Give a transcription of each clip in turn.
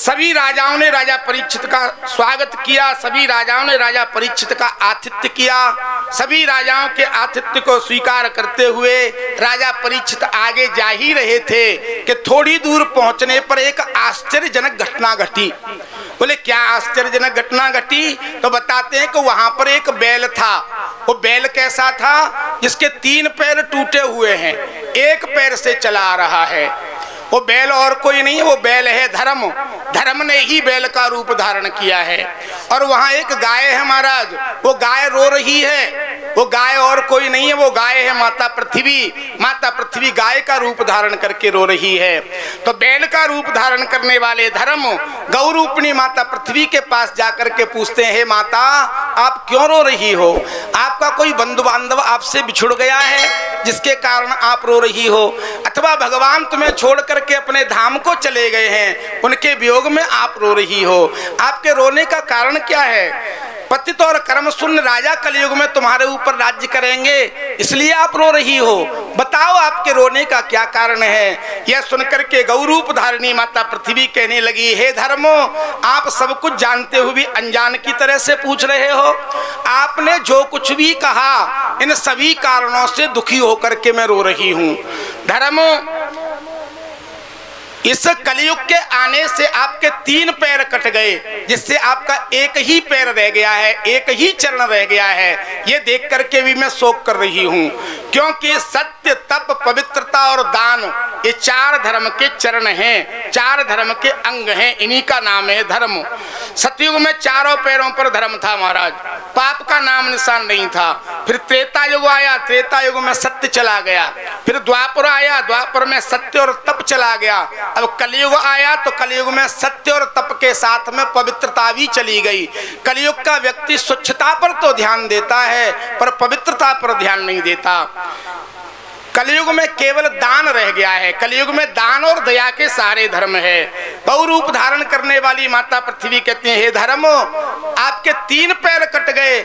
सभी राजाओं ने राजा परीक्षित का स्वागत किया, सभी राजाओं ने राजा परीक्षित का आतिथ्य किया। सभी राजाओं के आतिथ्य को स्वीकार करते हुए राजा परीक्षित आगे जा ही रहे थे कि थोड़ी दूर पहुंचने पर एक आश्चर्यजनक घटना घटी। बोले क्या आश्चर्यजनक घटना घटी? तो बताते हैं कि वहां पर एक बैल था। वो बैल कैसा था? जिसके 3 पैर टूटे हुए हैं, एक पैर से चला आ रहा है। वो बैल और कोई नहीं है, वो बैल है धर्म। धर्म ने ही बैल का रूप धारण किया है। और वहां एक गाय है महाराज, वो गाय रो रही है। वो गाय और कोई नहीं है, वो गाय है माता पृथ्वी। माता पृथ्वी गाय का रूप धारण करके रो रही है। तो बैल का रूप धारण करने वाले धर्म गौ रूपिणी माता पृथ्वी के पास जाकर के पूछते हैं, हे माता आप क्यों रो रही हो? आपका कोई बंधु बांधव आपसे बिछुड़ गया है जिसके कारण आप रो रही हो, अथवा भगवान तुम्हें छोड़ करके अपने धाम को चले गए हैं, उनके वियोग में आप रो रही हो। आपके रोने का कारण क्या है? पतित और कर्म शून्य राजा कलयुग में तुम्हारे ऊपर राज्य करेंगे, इसलिए आप रो रही हो। बताओ आपके रोने का क्या कारण है? यह सुनकर के गौरूप धारिणी माता पृथ्वी कहने लगी, हे धर्मो, आप सब कुछ जानते हुए भी अनजान की तरह से पूछ रहे हो। आपने जो कुछ भी कहा इन सभी कारणों से दुखी होकर के मैं रो रही हूँ। धर्मो, इस कलयुग के आने से आपके 3 पैर कट गए, जिससे आपका एक ही पैर रह गया है, एक ही चरण रह गया है। ये देख करके भी मैं शोक कर रही हूँ, क्योंकि सत्य, तप, पवित्रता और दान ये 4 धर्म के चरण हैं, 4 धर्म के अंग हैं, इन्हीं का नाम है धर्म। सतयुग में 4 पैरों पर धर्म था महाराज, पाप का नाम निशान नहीं था। फिर त्रेता युग आया, त्रेता युग में सत्य चला गया। फिर द्वापर आया, द्वापर में सत्य और तप चला गया। अब कलयुग आया तो कलयुग में सत्य और तप के साथ में पवित्रता भी चली गई। कलयुग का व्यक्ति स्वच्छता पर तो ध्यान देता है पर पवित्रता पर ध्यान नहीं देता। कलयुग में केवल दान रह गया है। कलयुग में दान और दया के सारे धर्म है। बहुरूप धारण करने वाली माता पृथ्वी कहती है, हे धर्मो, आपके 3 पैर कट गए।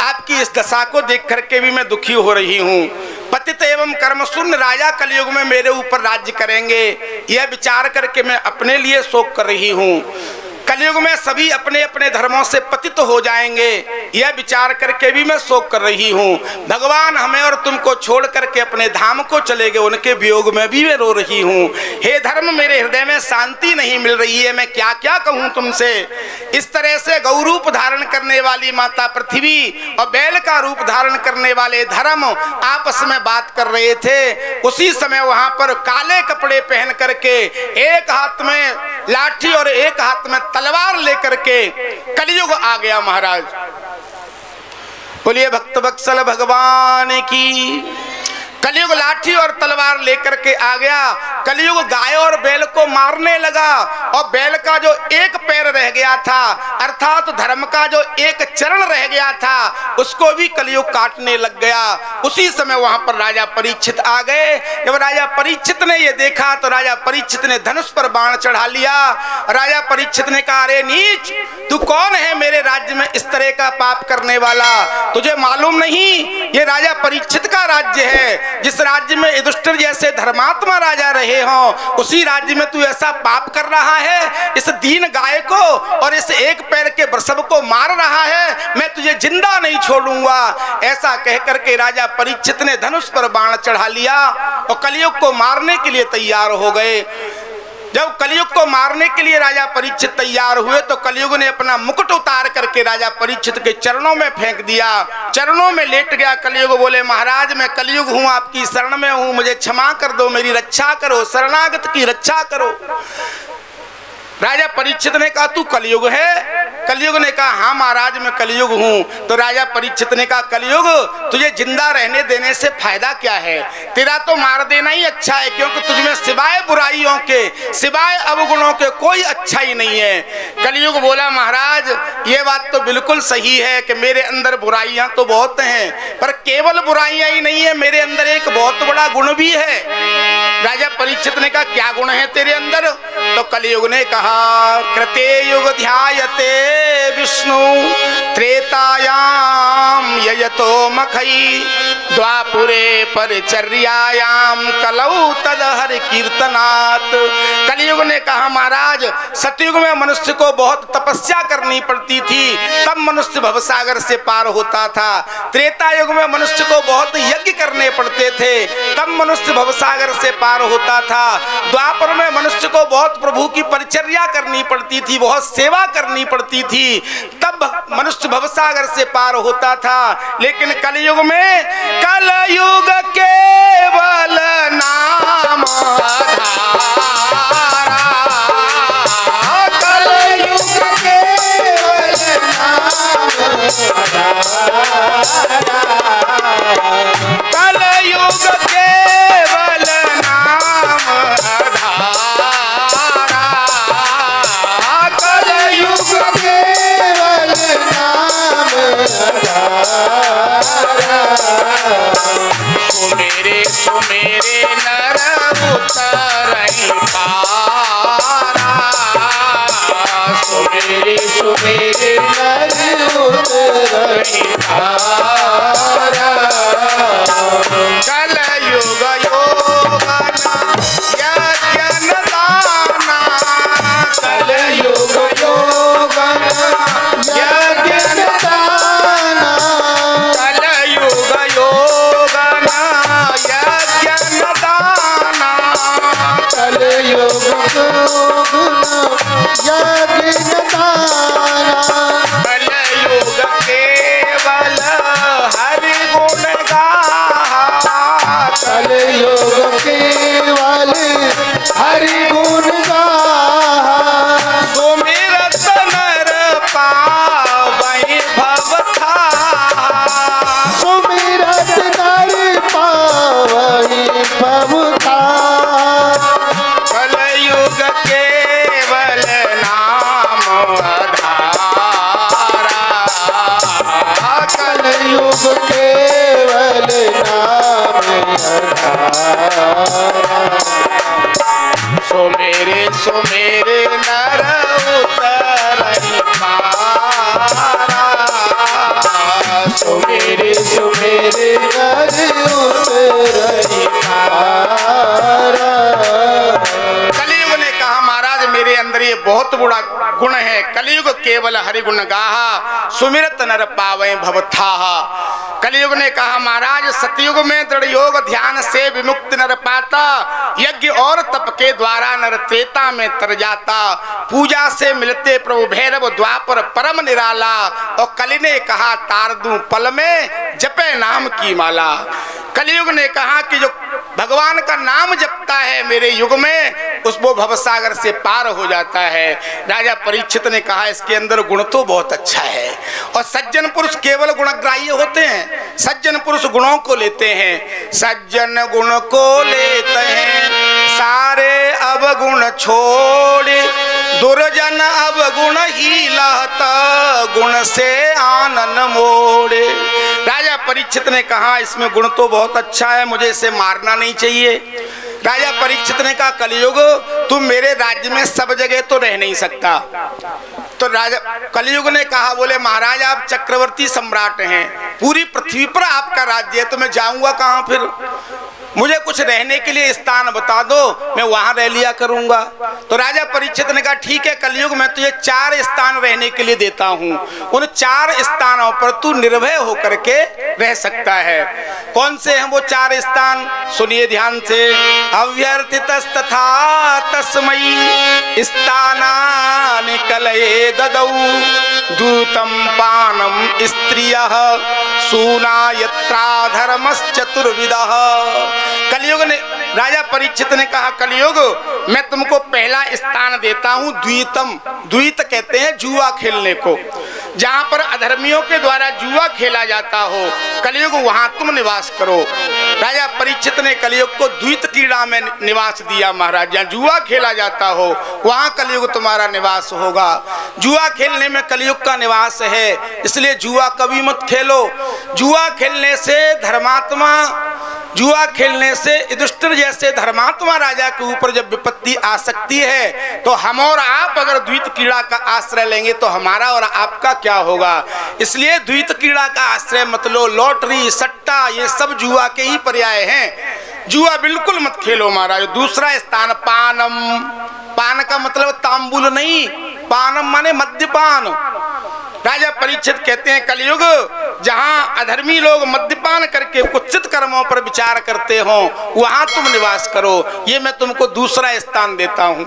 आपकी इस दशा को देख करके भी मैं दुखी हो रही हूँ। पतित एवं कर्म शून्य राजा कलयुग में मेरे ऊपर राज्य करेंगे, यह विचार करके मैं अपने लिए शोक कर रही हूँ। कलयुग में सभी अपने अपने धर्मों से पतित हो जाएंगे, यह विचार करके भी मैं शोक कर रही हूँ। भगवान हमें और तुमको छोड़ करके अपने धाम को चले गए, उनके वियोग में भी मैं रो रही हूँ। हे धर्म, मेरे हृदय में शांति नहीं मिल रही है, मैं क्या क्या कहूँ तुमसे। इस तरह से गौरूप धारण करने वाली माता पृथ्वी और बैल का रूप धारण करने वाले धर्म आपस में बात कर रहे थे। उसी समय वहां पर काले कपड़े पहन करके एक हाथ में लाठी और एक हाथ में तलवार लेकर के कलयुग आ गया महाराज। बोलिए भक्त वत्सल भगवान की। कलयुग लाठी और तलवार लेकर के आ गया। कलयुग गाय और बैल को मारने लगा और बैल का जो एक पैर रह गया था, अर्थात धर्म का जो एक चरण रह गया था, उसको भी कलयुग काटने लग गया। उसी समय वहां पर राजा परीक्षित आ गए। जब राजा परीक्षित ने ये देखा तो राजा परीक्षित ने धनुष पर बाण चढ़ा लिया। राजा परीक्षित ने कहा, अरे नीच, तू कौन है मेरे राज्य में इस तरह का पाप करने वाला? तुझे मालूम नहीं ये राजा परीक्षित का राज्य है। जिस राज्य में युधिष्ठिर जैसे धर्मात्मा राजा रहे हों, उसी राज्य में तू ऐसा पाप कर रहा है। इस दीन गाय को और इस एक पैर के वृषभ को मार रहा है, मैं तुझे जिंदा नहीं छोड़ूंगा। ऐसा कहकर के राजा परीक्षित ने धनुष पर बाण चढ़ा लिया और कलयुग को मारने के लिए तैयार हो गए। जब कलयुग को मारने के लिए राजा परीक्षित तैयार हुए तो कलयुग ने अपना मुकुट उतार करके राजा परीक्षित के चरणों में फेंक दिया। चरणों में लेट गया। कलयुग बोले, महाराज मैं कलयुग हूँ, आपकी शरण में हूँ, मुझे क्षमा कर दो, मेरी रक्षा करो, शरणागत की रक्षा करो। राजा परीक्षित ने कहा, तू कलयुग है? कलयुग ने कहा, हाँ महाराज मैं कलयुग हूँ। तो राजा परीक्षित ने कहा, कलयुग, तुझे जिंदा रहने देने से फायदा क्या है? तेरा तो मार देना ही अच्छा है, क्योंकि तुझमें सिवाय बुराइयों के, सिवाय अवगुणों के कोई अच्छा ही नहीं है। कलयुग बोला, महाराज ये बात तो बिल्कुल सही है कि मेरे अंदर बुराइयां तो बहुत हैं, पर केवल बुराइयां ही नहीं है, मेरे अंदर एक बहुत बड़ा गुण भी है। राजा परीक्षित ने कहा, क्या गुण है तेरे अंदर? तो कलयुग ने कहा, कृते युग ध्यायते विष्णु त्रेतायाम यजतो मखई द्वापुरे परिचर्यायाम कलौ तद हरि कीर्तनात्। कलयुग ने कहा महाराज सतयुग में मनुष्य को बहुत तपस्या करनी पड़ती थी, तब मनुष्य भवसागर से पार होता था। त्रेता युग में मनुष्य को बहुत यज्ञ करने पड़ते थे, तब मनुष्य भवसागर से पार होता था। द्वापर में मनुष्य को बहुत प्रभु की परिचर्या करनी पड़ती थी, बहुत सेवा करनी पड़ती थी, तब मनुष्य भवसागर से पार होता था। लेकिन कलयुग में कलयुग केवल नाम आधारा, कलयुग केवल नाम आधारा, कलयुग केवल नाम आधारा, कलयुग केवल नाम आधारा। सुमेरे नर उतरहि पारा, सुमेरे नर उतरहि पारा, कलयुग योगन यज्ञ दाना, कलयुग योगन यज्ञ दाना, कलयुग योगन यज्ञ दाना, कलयुग यज्ञ दाना, कलयुग केवल हरि गुण गाहा, कलयुग केवल हरि गुण गाहा, सुमिरत नर पावहि भवथाहा, सुमिरत नर पावहि भवथाहा, कलयुग केवल नाम आधारा, कलयुग केवल नाम आधारा, सुमेरे नर उतरहि पारा, सुमेरे नर उतरहि पारा। कलयुग ने कहा महाराज मेरे अंदर ये बहुत बड़ा गुण है, कलयुग केवल हरि गुण गाहा, सुमिरत नर पावै भवथाहा। कलयुग ने कहा महाराज सतयुग में दृढ़ योग ध्यान से विमुक्त नर पाता, यज्ञ और तप के द्वारा नर त्रेता में तर जाता, पूजा से मिलते प्रभु भैरव द्वापर परम निराला, और कलि ने कहा तार दूं पल में जपे नाम की माला। कलयुग ने कहा कि जो भगवान का नाम जपता है मेरे युग में उसको भवसागर से पार हो जाता है। राजा परीक्षित ने कहा इसके अंदर गुण तो बहुत अच्छा है, और सज्जन पुरुष केवल गुणग्राह्य होते हैं, सज्जन पुरुष गुणों को लेते हैं, सज्जन गुण को लेते हैं सारे अवगुण छोड़े, दुर्जन अवगुण ही लहता गुण से आनन मोड़े। राजा परीक्षित ने कहा इसमें गुण तो बहुत अच्छा है, मुझे इसे मारना नहीं चाहिए। राजा परीक्षित ने कहा कलयुग तुम मेरे राज्य में सब जगह तो रह नहीं सकता। तो राजा कलयुग ने कहा बोले महाराज आप चक्रवर्ती सम्राट हैं, पूरी पृथ्वी पर आपका राज्य है, तो मैं जाऊंगा कहाँ फिर? मुझे कुछ रहने के लिए स्थान बता दो, मैं वहां रह लिया करूंगा। तो राजा परीक्षित ने कहा ठीक है कलयुग मैं तुझे 4 स्थान रहने के लिए देता हूं, उन 4 स्थानों पर तू निर्भय होकर के रह सकता है। कौन से हैं वो 4 स्थान? सुनिए ध्यान से। अव्यर्थितस्तथा तस्मै स्थानानि कलये ददौ, दूतं पानं स्त्रियः सूना यत्रा धर्मश्चतुर्विधः। कलयुग ने राजा परीक्षित ने कहा कलयुग मैं तुमको पहला स्थान देता हूं द्वितम, द्वित कहते हैं जुआ खेलने को, जहां पर अधर्मियों के द्वारा जुआ खेला जाता हो, कलयुग वहां तुम निवास करो। राजा परीक्षित ने कलयुग को द्वित क्रीड़ा में निवास दिया महाराज, जहाँ जुआ खेला जाता हो वहां कलयुग तुम्हारा निवास होगा। जुआ खेलने में कलयुग का निवास है, इसलिए जुआ कभी मत खेलो। जुआ खेलने से धर्मात्मा जुआ खेलने से युधिष्ठिर जैसे धर्मात्मा राजा के ऊपर जब विपत्ति आ सकती है तो हम और आप अगर द्वैत क्रीड़ा का आश्रय लेंगे तो हमारा और आपका क्या होगा। इसलिए द्वैत क्रीड़ा का आश्रय मत लो। लॉटरी, सट्टा, ये सब जुआ के ही पर्याय हैं। जुआ बिल्कुल मत खेलो महाराज। दूसरा स्थान पानम। पान का मतलब तांबुल नहीं, पानम माने मद्यपान। राजा परीक्षित कहते हैं कलयुग जहां अधर्मी लोग मद्यपान करके कुत्सित कर्मों पर विचार करते हो वहां तुम निवास करो। ये मैं तुमको दूसरा स्थान देता हूं।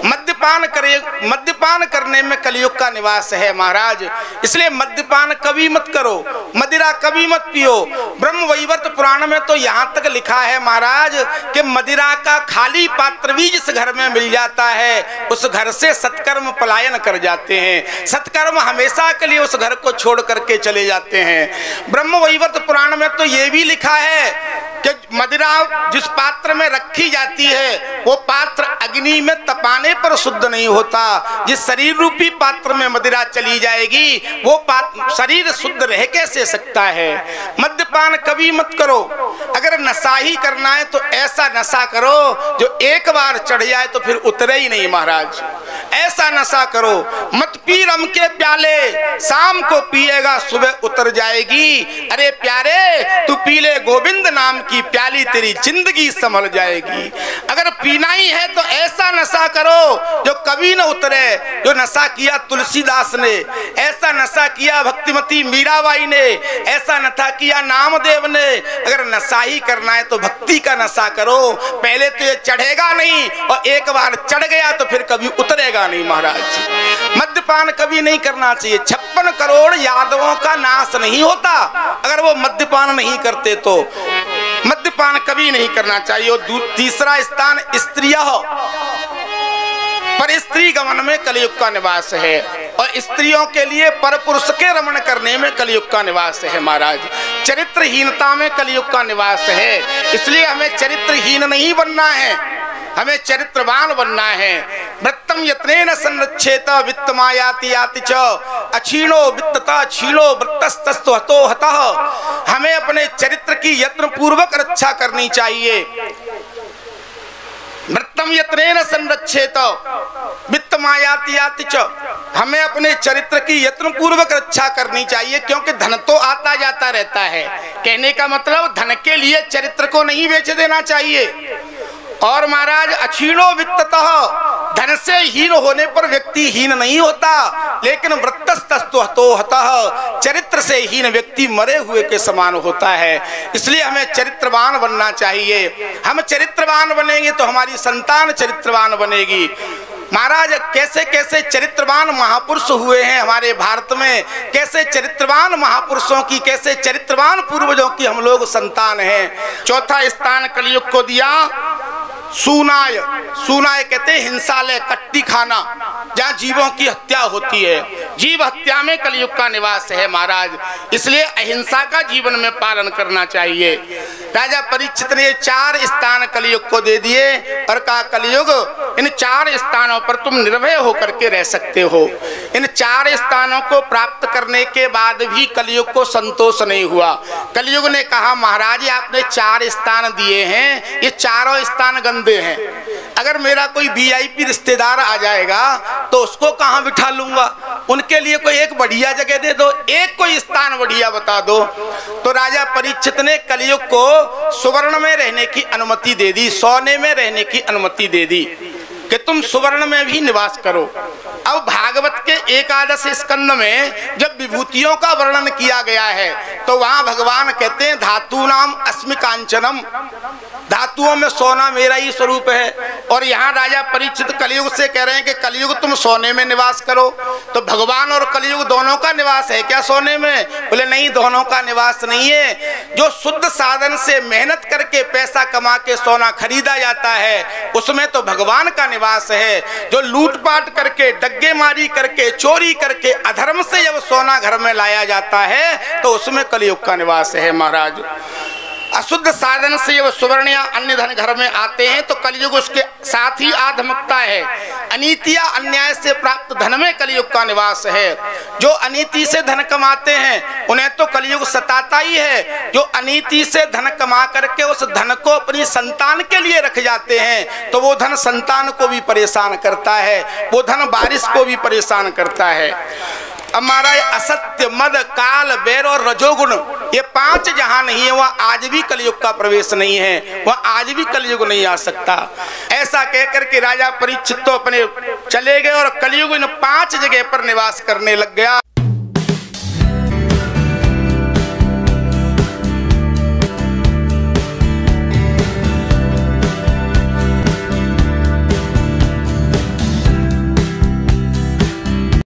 मद्यपान करने में कलयुग का निवास है महाराज। इसलिए मद्यपान कभी मत करो, मदिरा कभी मत पियो। ब्रह्म वैवर्त पुराण में तो यहाँ तक लिखा है महाराज कि मदिरा का खाली पात्र भी जिस घर में मिल जाता है उस घर से सत्कर्म पलायन कर जाते हैं। सत्कर्म हमेशा के लिए उस घर को छोड़ करके चले जाते हैं। ब्रह्म वैवर्त पुराण में तो ये भी लिखा है कि मदिरा जिस पात्र में रखी जाती है वो पात्र अग्नि में तपाने पर शुद्ध नहीं होता। जिस शरीर रूपी पात्र में मदिरा चली जाएगी वो शरीर शुद्ध रह कैसे सकता है। मद्यपान कभी मत करो। अगर नशा ही करना है तो ऐसा नशा करो जो एक बार चढ़ जाए तो फिर उतरे ही नहीं महाराज। ऐसा नशा करो। मत पी रम के प्याले, शाम को पिएगा सुबह उतर जाएगी। अरे प्यारे तू पी ले गोविंद नाम की प्याली, तेरी जिंदगी संभल जाएगी। अगर पीना ही है तो ऐसा नशा करो जो कभी न उतरे। जो नशा किया तुलसीदास ने, ऐसा नशा किया भक्तिमती मीराबाई ने, ऐसा नशा किया नामदेव ने। अगर नशा ही करना है तो भक्ति का नशा करो। पहले तो ये चढ़ेगा नहीं और एक बार चढ़ गया तो फिर कभी उतरेगा नहीं महाराज। मद्यपान कभी नहीं करना चाहिए। 56 करोड़ यादवों का नाश नहीं होता अगर वो मद्यपान नहीं करते तो। मद्यपान कभी नहीं करना चाहिए। और तीसरा स्थान स्त्रियां हो। पर स्त्री गमन में कलयुग का निवास है और स्त्रियों के लिए पर पुरुष के रमण करने में कलयुग का निवास है महाराज। चरित्रहीनता में कलयुग का निवास है। इसलिए हमें चरित्रहीन नहीं बनना है, हमें चरित्रवान बनना है। वृत्तम यत्नेन संरक्षेत वित्तमायाति याति च अक्षीणो वित्तता क्षीणो वृत्तस्तस्तु हतो हतः। हमें अपने चरित्र की यत्न पूर्वक रक्षा करनी चाहिए। वृत्तम यत्नेन संरक्षेत वित्तमायाति याति च। हमें अपने चरित्र की यत्न पूर्वक रक्षा करनी चाहिए क्योंकि धन तो आता जाता रहता है। कहने का मतलब धन के लिए चरित्र को नहीं बेच देना चाहिए। और महाराज अक्षीणो वित्ततः, धन से हीन होने पर व्यक्ति हीन नहीं होता, लेकिन वृत्तस्तस्तु हतो हतः, चरित्र से हीन व्यक्ति मरे हुए के समान होता है। इसलिए हमें चरित्रवान बनना चाहिए। हम चरित्रवान बनेंगे तो हमारी संतान चरित्रवान बनेगी। महाराज कैसे कैसे चरित्रवान महापुरुष हुए हैं हमारे भारत में, कैसे चरित्रवान महापुरुषों की, कैसे चरित्रवान पूर्वजों की हम लोग संतान हैं। चौथा स्थान कलयुग को दिया सूनाय। सूनाय कहते हैं हिंसालय, कट्टी खाना, जहाँ जीवों की हत्या होती है। जीव हत्या में कलयुग का निवास है महाराज। इसलिए अहिंसा का जीवन में पालन करना चाहिए। राजा परीक्षित ने 4 स्थान कलयुग को दे दिए और कहा कलयुग इन 4 स्थानों पर तुम निर्भय होकर के रह सकते हो। इन 4 स्थानों को प्राप्त करने के बाद भी कलयुग को संतोष नहीं हुआ। कलयुग ने कहा महाराज आपने 4 स्थान दिए हैं, ये चारों स्थान गंदे हैं। अगर मेरा कोई वीआईपी रिश्तेदार आ जाएगा तो उसको कहाँ बिठा लूंगा। उनके लिए कोई एक बढ़िया जगह दे दो, एक कोई स्थान बढ़िया बता दो। तो राजा परीक्षित ने कलयुग को सुवर्ण में रहने की अनुमति दे दी, सोने में रहने की अनुमति दे दी कि तुम सुवर्ण में भी निवास करो। अब भागवत के 11 स्कंद में जब विभूतियों का वर्णन किया गया है तो वहां भगवान कहते हैं धातु नाम अस्मि कांचनम, धातुओं में सोना मेरा ही स्वरूप है। और यहाँ राजा परीक्षित कलयुग से कह रहे हैं कि कलयुग तुम सोने में निवास करो। तो भगवान और कलयुग दोनों का निवास है क्या सोने में? बोले नहीं, दोनों का निवास नहीं है। जो शुद्ध साधन से मेहनत करके पैसा कमा के सोना खरीदा जाता है उसमें तो भगवान का निवास है। जो लूटपाट करके, डग्गेमारी करके, चोरी करके, अधर्म से जब सोना घर में लाया जाता है तो उसमें कलयुग का निवास है महाराज। अशुद्ध साधन से जब सुवर्ण या अन्य धन घर में आते हैं तो कलयुग उसके साथ ही आधमकता है। अनीति या अन्याय से प्राप्त धन में कलयुग का निवास है। जो अनीति से धन कमाते हैं उन्हें तो कलयुग सताता ही है। जो अनीति से धन कमा करके उस धन को अपनी संतान के लिए रख जाते हैं तो वो धन संतान को भी परेशान करता है, वो धन बारिश को भी परेशान करता है। हमारा असत्य, मद, काल, बैर और रजोगुण, ये 5 जहां नहीं है वह आज भी कलयुग का प्रवेश नहीं है, वह आज भी कलयुग नहीं आ सकता। ऐसा कहकर के राजा परीक्षित तो अपने चले गए और कलयुग इन 5 जगह पर निवास करने लग गया।